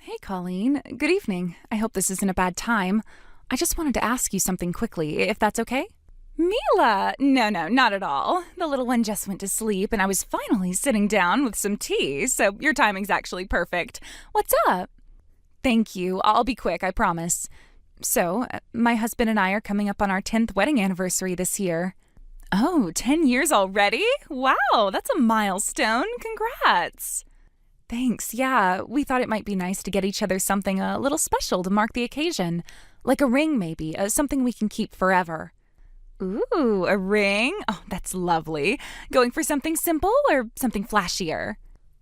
Hey, Colleen. Good evening. I hope this isn't a bad time. I just wanted to ask you something quickly, if that's okay? Mila! No, not at all. The little one just went to sleep, and I was finally sitting down with some tea, so your timing's actually perfect. What's up? Thank you. I'll be quick, I promise. So, my husband and I are coming up on our 10th wedding anniversary this year. Oh, 10 years already? Wow, that's a milestone. Congrats! Thanks, yeah. We thought it might be nice to get each other something a little special to mark the occasion. Like a ring, maybe, something we can keep forever. Ooh, a ring? Oh, that's lovely. Going for something simple or something flashier?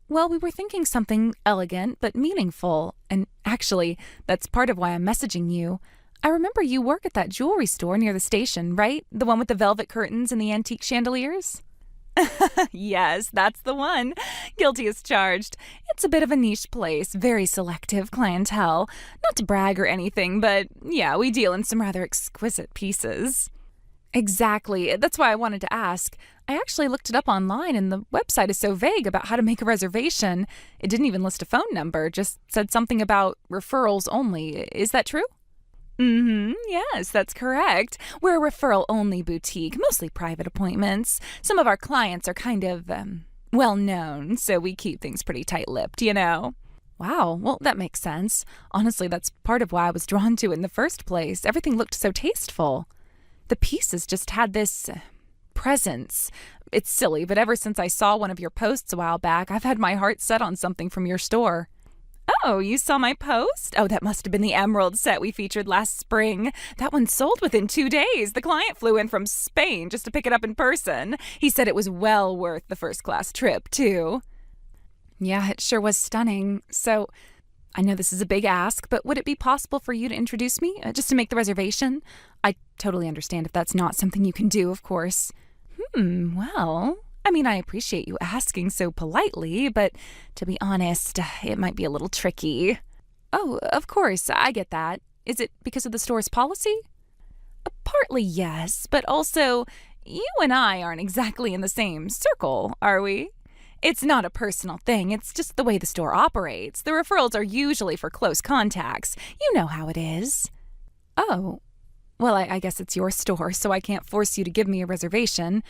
Well, we were thinking something elegant but meaningful. And actually, that's part of why I'm messaging you. I remember you work at that jewelry store near the station, right? The one with the velvet curtains and the antique chandeliers? Yes, that's the one. Guilty as charged. It's a bit of a niche place, very selective clientele. Not to brag or anything, but yeah, we deal in some rather exquisite pieces. Exactly. That's why I wanted to ask. I actually looked it up online and the website is so vague about how to make a reservation. It didn't even list a phone number, just said something about referrals only. Is that true? Yes, that's correct. We're a referral-only boutique, mostly private appointments. Some of our clients are kind of, well-known, so we keep things pretty tight-lipped, you know? Wow, well, that makes sense. Honestly, that's part of why I was drawn to it in the first place. Everything looked so tasteful. The pieces just had this presence. It's silly, but ever since I saw one of your posts a while back, I've had my heart set on something from your store. Oh, you saw my post? Oh, that must have been the emerald set we featured last spring. That one sold within 2 days. The client flew in from Spain just to pick it up in person. He said it was well worth the first-class trip, too. Yeah, it sure was stunning. So, I know this is a big ask, but would it be possible for you to introduce me, just to make the reservation? I totally understand if that's not something you can do, of course. Well, I mean, I appreciate you asking so politely, but to be honest, it might be a little tricky. Oh, of course, I get that. Is it because of the store's policy? Partly yes, but also, you and I aren't exactly in the same circle, are we? It's not a personal thing, it's just the way the store operates. The referrals are usually for close contacts. You know how it is. Oh, well, I guess it's your store, so I can't force you to give me a reservation.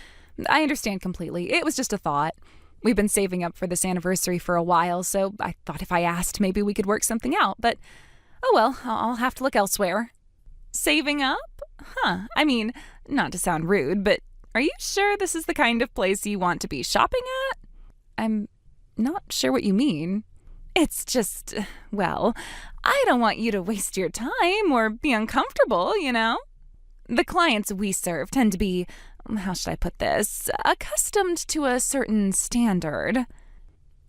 I understand completely. It was just a thought. We've been saving up for this anniversary for a while, so I thought if I asked, maybe we could work something out. But, oh well, I'll have to look elsewhere. Saving up? I mean, not to sound rude, but are you sure this is the kind of place you want to be shopping at? I'm not sure what you mean. It's just, well, I don't want you to waste your time or be uncomfortable, you know? The clients we serve tend to be, how should I put this, accustomed to a certain standard.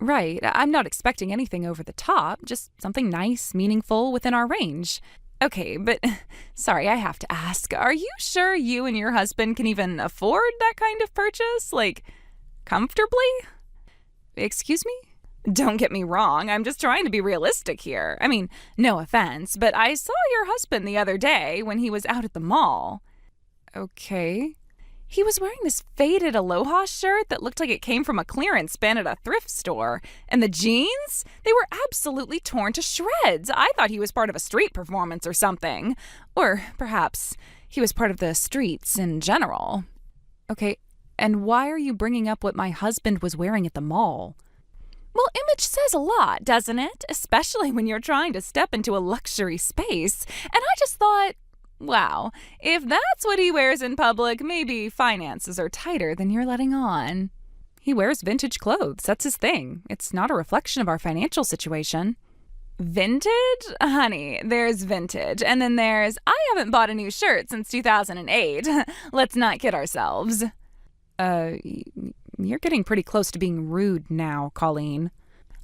Right, I'm not expecting anything over the top, just something nice, meaningful, within our range. Okay, but sorry, I have to ask, are you sure you and your husband can even afford that kind of purchase? Like, comfortably? Excuse me? Don't get me wrong, I'm just trying to be realistic here. I mean, no offense, but I saw your husband the other day when he was out at the mall. Okay. He was wearing this faded Aloha shirt that looked like it came from a clearance bin at a thrift store. And the jeans? They were absolutely torn to shreds. I thought he was part of a street performance or something. Or perhaps he was part of the streets in general. Okay, and why are you bringing up what my husband was wearing at the mall? Well, image says a lot, doesn't it? Especially when you're trying to step into a luxury space. And I just thought, wow, if that's what he wears in public, maybe finances are tighter than you're letting on. He wears vintage clothes. That's his thing. It's not a reflection of our financial situation. Vintage? Honey, there's vintage. And then there's, I haven't bought a new shirt since 2008. Let's not kid ourselves. You're getting pretty close to being rude now, Colleen.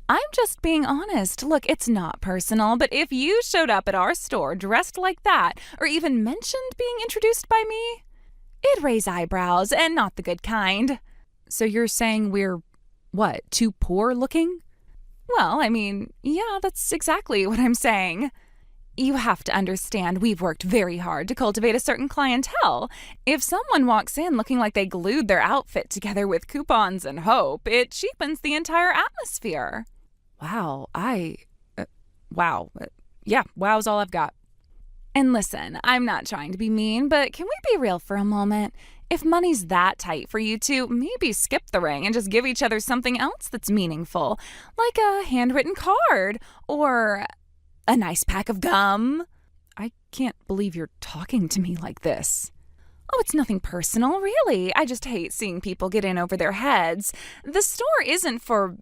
I'm just being honest. Look, it's not personal, but if you showed up at our store dressed like that, or even mentioned being introduced by me, it'd raise eyebrows, and not the good kind. So you're saying we're, what, too poor looking? Well, I mean, yeah, that's exactly what I'm saying. You have to understand we've worked very hard to cultivate a certain clientele. If someone walks in looking like they glued their outfit together with coupons and hope, it cheapens the entire atmosphere. Wow, Wow. Yeah, wow's all I've got. And listen, I'm not trying to be mean, but can we be real for a moment? If money's that tight for you two, maybe skip the ring and just give each other something else that's meaningful, like a handwritten card or a nice pack of gum. I can't believe you're talking to me like this. Oh, it's nothing personal, really. I just hate seeing people get in over their heads. The store isn't for,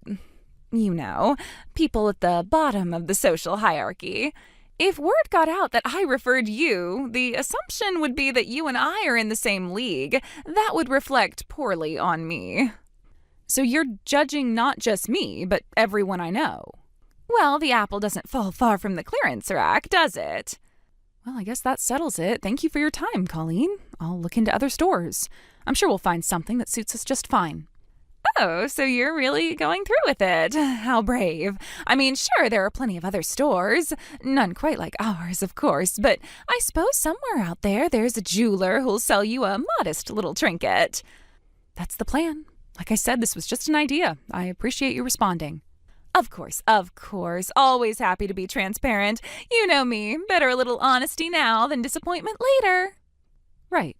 people at the bottom of the social hierarchy. If word got out that I referred you, the assumption would be that you and I are in the same league. That would reflect poorly on me. So you're judging not just me, but everyone I know. Well, the apple doesn't fall far from the clearance rack, does it? Well, I guess that settles it. Thank you for your time, Colleen. I'll look into other stores. I'm sure we'll find something that suits us just fine. Oh, so you're really going through with it. How brave. I mean, sure, there are plenty of other stores. None quite like ours, of course, but I suppose somewhere out there's a jeweler who'll sell you a modest little trinket. That's the plan. Like I said, this was just an idea. I appreciate you responding. Of course. Always happy to be transparent. You know me. Better a little honesty now than disappointment later. Right.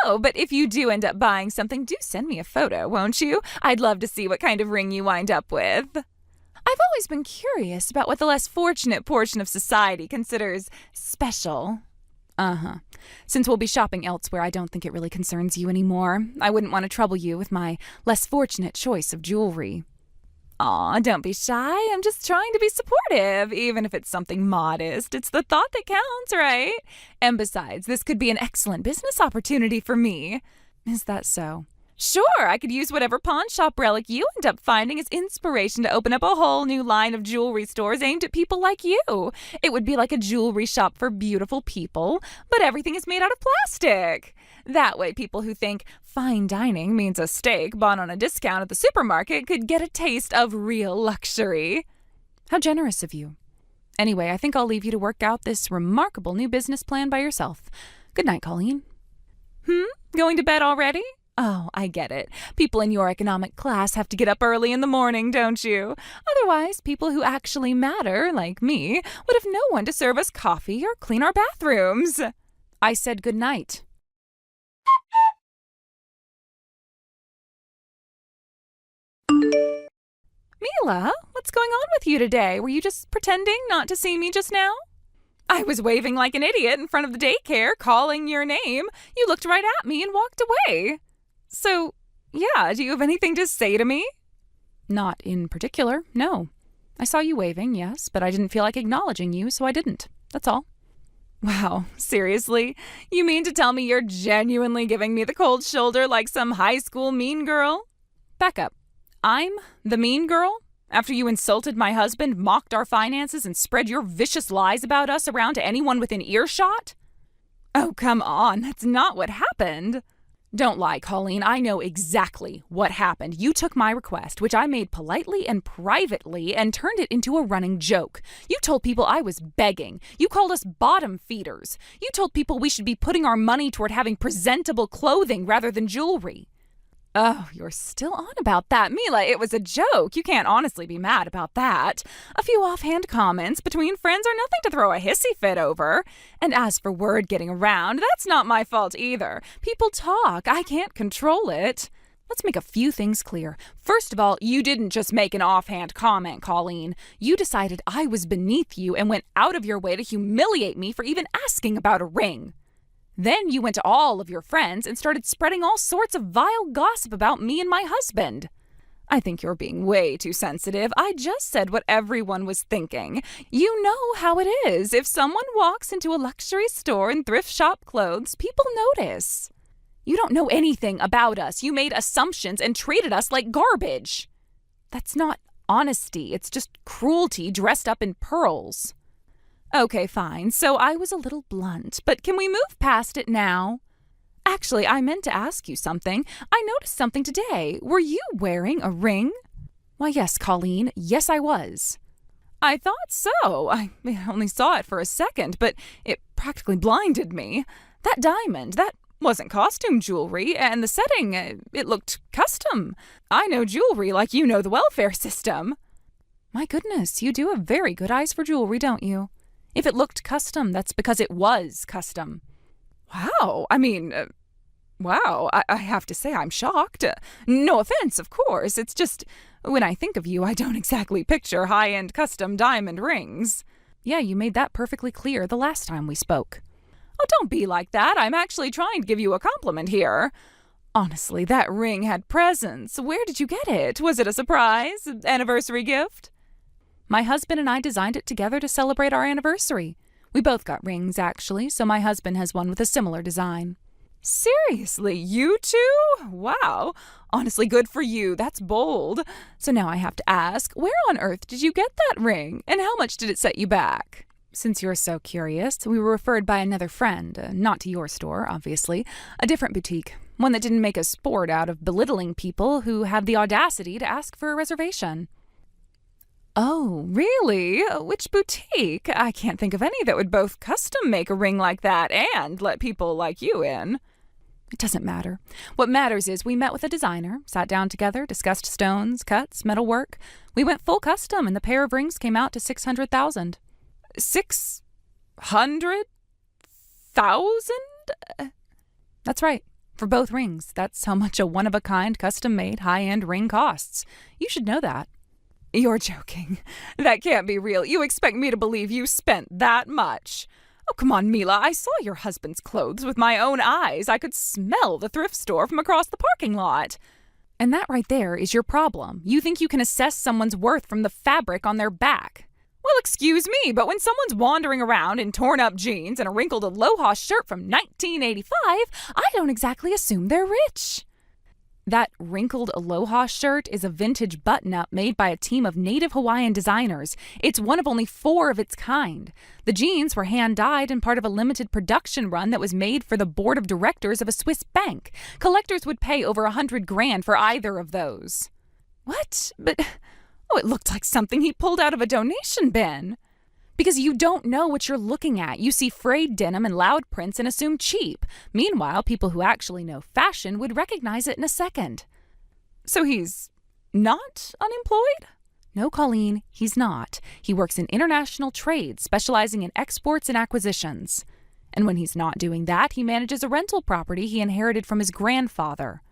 Oh, but if you do end up buying something, do send me a photo, won't you? I'd love to see what kind of ring you wind up with. I've always been curious about what the less fortunate portion of society considers special. Since we'll be shopping elsewhere, I don't think it really concerns you anymore. I wouldn't want to trouble you with my less fortunate choice of jewelry. Aw, don't be shy. I'm just trying to be supportive, even if it's something modest. It's the thought that counts, right? And besides, this could be an excellent business opportunity for me. Is that so? Sure, I could use whatever pawn shop relic you end up finding as inspiration to open up a whole new line of jewelry stores aimed at people like you. It would be like a jewelry shop for beautiful people, but everything is made out of plastic. That way, people who think fine dining means a steak bought on a discount at the supermarket could get a taste of real luxury. How generous of you. Anyway, I think I'll leave you to work out this remarkable new business plan by yourself. Good night, Colleen. Going to bed already? Oh, I get it. People in your economic class have to get up early in the morning, don't you? Otherwise, people who actually matter, like me, would have no one to serve us coffee or clean our bathrooms. I said good night. Mila, what's going on with you today? Were you just pretending not to see me just now? I was waving like an idiot in front of the daycare, calling your name. You looked right at me and walked away. So, yeah, do you have anything to say to me? Not in particular, no. I saw you waving, yes, but I didn't feel like acknowledging you, so I didn't. That's all. Wow, seriously? You mean to tell me you're genuinely giving me the cold shoulder like some high school mean girl? Back up. I'm the mean girl? After you insulted my husband, mocked our finances, and spread your vicious lies about us around to anyone within earshot? Oh, come on, that's not what happened. Don't lie, Colleen. I know exactly what happened. You took my request, which I made politely and privately, and turned it into a running joke. You told people I was begging. You called us bottom feeders. You told people we should be putting our money toward having presentable clothing rather than jewelry. Oh, you're still on about that. Mila, it was a joke. You can't honestly be mad about that. A few offhand comments between friends are nothing to throw a hissy fit over. And as for word getting around, that's not my fault either. People talk. I can't control it. Let's make a few things clear. First of all, you didn't just make an offhand comment, Colleen. You decided I was beneath you and went out of your way to humiliate me for even asking about a ring. Then you went to all of your friends and started spreading all sorts of vile gossip about me and my husband. I think you're being way too sensitive. I just said what everyone was thinking. You know how it is. If someone walks into a luxury store and thrift shop clothes, people notice. You don't know anything about us. You made assumptions and treated us like garbage. That's not honesty. It's just cruelty dressed up in pearls. Okay, fine. So I was a little blunt, but can we move past it now? Actually, I meant to ask you something. I noticed something today. Were you wearing a ring? Why, yes, Colleen. Yes, I was. I thought so. I only saw it for a second, but it practically blinded me. That diamond, that wasn't costume jewelry, and the setting, it looked custom. I know jewelry like you know the welfare system. My goodness, you do have very good eyes for jewelry, don't you? If it looked custom, that's because it was custom. Wow, I have to say I'm shocked. No offense, of course. It's just, when I think of you, I don't exactly picture high-end custom diamond rings. Yeah, you made that perfectly clear the last time we spoke. Oh, don't be like that. I'm actually trying to give you a compliment here. Honestly, that ring had presents. Where did you get it? Was it a surprise? Anniversary gift? My husband and I designed it together to celebrate our anniversary. We both got rings, actually, so my husband has one with a similar design. Seriously, you two? Wow. Honestly, good for you. That's bold. So now I have to ask, where on earth did you get that ring, and how much did it set you back? Since you're so curious, we were referred by another friend, not to your store, obviously, a different boutique, one that didn't make a sport out of belittling people who had the audacity to ask for a reservation. Oh, really? Which boutique? I can't think of any that would both custom make a ring like that and let people like you in. It doesn't matter. What matters is we met with a designer, sat down together, discussed stones, cuts, metalwork. We went full custom, and the pair of rings came out to $600,000. 600,000? That's right. For both rings. That's how much a one-of-a-kind, custom-made, high-end ring costs. You should know that. You're joking. That can't be real. You expect me to believe you spent that much? Oh, come on, Mila. I saw your husband's clothes with my own eyes. I could smell the thrift store from across the parking lot. And that right there is your problem. You think you can assess someone's worth from the fabric on their back. Well, excuse me, but when someone's wandering around in torn-up jeans and a wrinkled aloha shirt from 1985, I don't exactly assume they're rich. That wrinkled aloha shirt is a vintage button-up made by a team of native Hawaiian designers. It's one of only 4 of its kind. The jeans were hand-dyed and part of a limited production run that was made for the board of directors of a Swiss bank. Collectors would pay over $100,000 for either of those. What? But, it looked like something he pulled out of a donation bin. Because you don't know what you're looking at. You see frayed denim and loud prints and assume cheap. Meanwhile, people who actually know fashion would recognize it in a second. So he's not unemployed? No, Colleen, he's not. He works in international trade, specializing in exports and acquisitions. And when he's not doing that, he manages a rental property he inherited from his grandfather.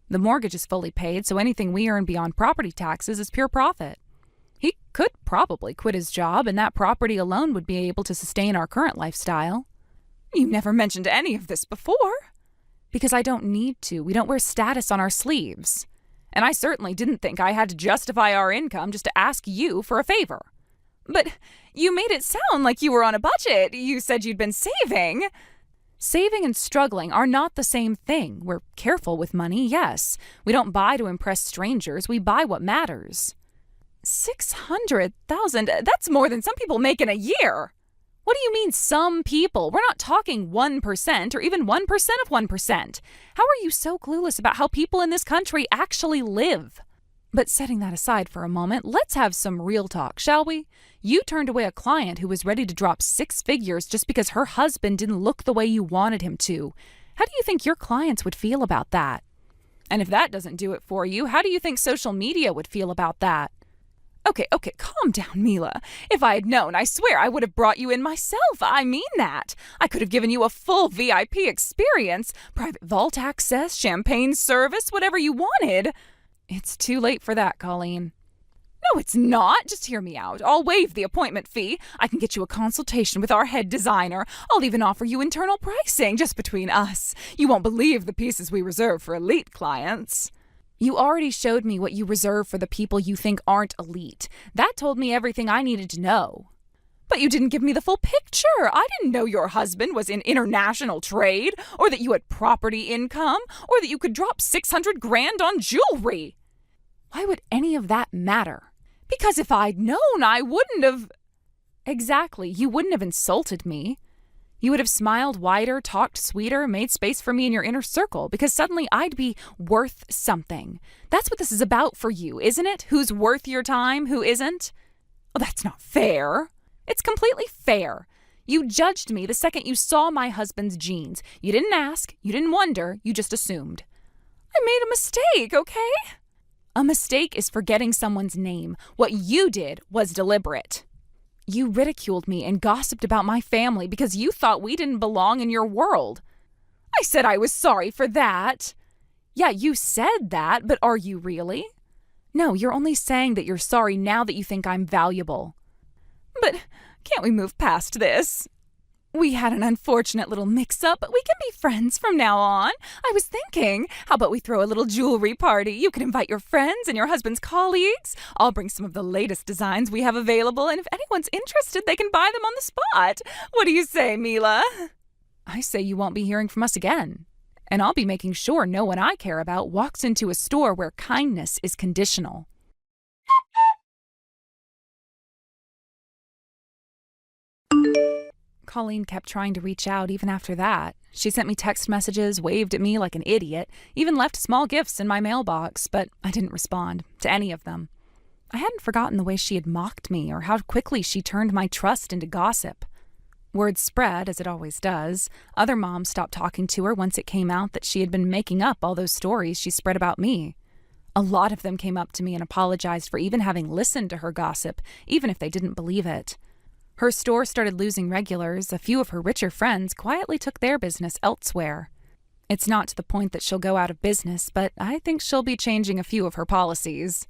The mortgage is fully paid, so anything we earn beyond property taxes is pure profit. He could probably quit his job, and that property alone would be able to sustain our current lifestyle. You never mentioned any of this before. Because I don't need to. We don't wear status on our sleeves. And I certainly didn't think I had to justify our income just to ask you for a favor. But you made it sound like you were on a budget. You said you'd been saving. Saving and struggling are not the same thing. We're careful with money, yes. We don't buy to impress strangers. We buy what matters. 600,000? That's more than some people make in a year. What do you mean, some people? We're not talking 1% or even 1% of 1%. How are you so clueless about how people in this country actually live? But setting that aside for a moment, let's have some real talk, shall we? You turned away a client who was ready to drop 6 figures just because her husband didn't look the way you wanted him to. How do you think your clients would feel about that? And if that doesn't do it for you, how do you think social media would feel about that? Okay, calm down, Mila. If I had known, I swear I would have brought you in myself. I mean that. I could have given you a full VIP experience, private vault access, champagne service, whatever you wanted. It's too late for that, Colleen. No, it's not. Just hear me out. I'll waive the appointment fee. I can get you a consultation with our head designer. I'll even offer you internal pricing, just between us. You won't believe the pieces we reserve for elite clients. You already showed me what you reserve for the people you think aren't elite. That told me everything I needed to know. But you didn't give me the full picture. I didn't know your husband was in international trade, or that you had property income, or that you could drop $600,000 on jewelry. Why would any of that matter? Because if I'd known, I wouldn't have... Exactly. You wouldn't have insulted me. You would have smiled wider, talked sweeter, made space for me in your inner circle, because suddenly I'd be worth something. That's what this is about for you, isn't it? Who's worth your time, who isn't? Oh, that's not fair. It's completely fair. You judged me the second you saw my husband's jeans. You didn't ask, you didn't wonder, you just assumed. I made a mistake, okay? A mistake is forgetting someone's name. What you did was deliberate. You ridiculed me and gossiped about my family because you thought we didn't belong in your world. I said I was sorry for that. Yeah, you said that, but are you really? No, you're only saying that you're sorry now that you think I'm valuable. But can't we move past this? We had an unfortunate little mix-up, but we can be friends from now on. I was thinking, how about we throw a little jewelry party? You can invite your friends and your husband's colleagues. I'll bring some of the latest designs we have available, and if anyone's interested, they can buy them on the spot. What do you say, Mila? I say you won't be hearing from us again. And I'll be making sure no one I care about walks into a store where kindness is conditional. Colleen kept trying to reach out even after that. She sent me text messages, waved at me like an idiot, even left small gifts in my mailbox, but I didn't respond to any of them. I hadn't forgotten the way she had mocked me or how quickly she turned my trust into gossip. Word spread, as it always does. Other moms stopped talking to her once it came out that she had been making up all those stories she spread about me. A lot of them came up to me and apologized for even having listened to her gossip, even if they didn't believe it. Her store started losing regulars. A few of her richer friends quietly took their business elsewhere. It's not to the point that she'll go out of business, but I think she'll be changing a few of her policies.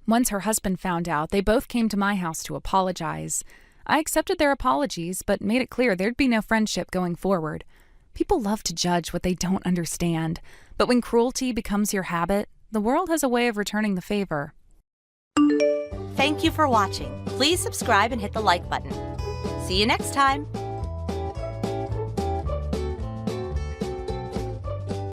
Once her husband found out, they both came to my house to apologize. I accepted their apologies, but made it clear there'd be no friendship going forward. People love to judge what they don't understand, but when cruelty becomes your habit, the world has a way of returning the favor. Thank you for watching. Please subscribe and hit the like button. See you next time.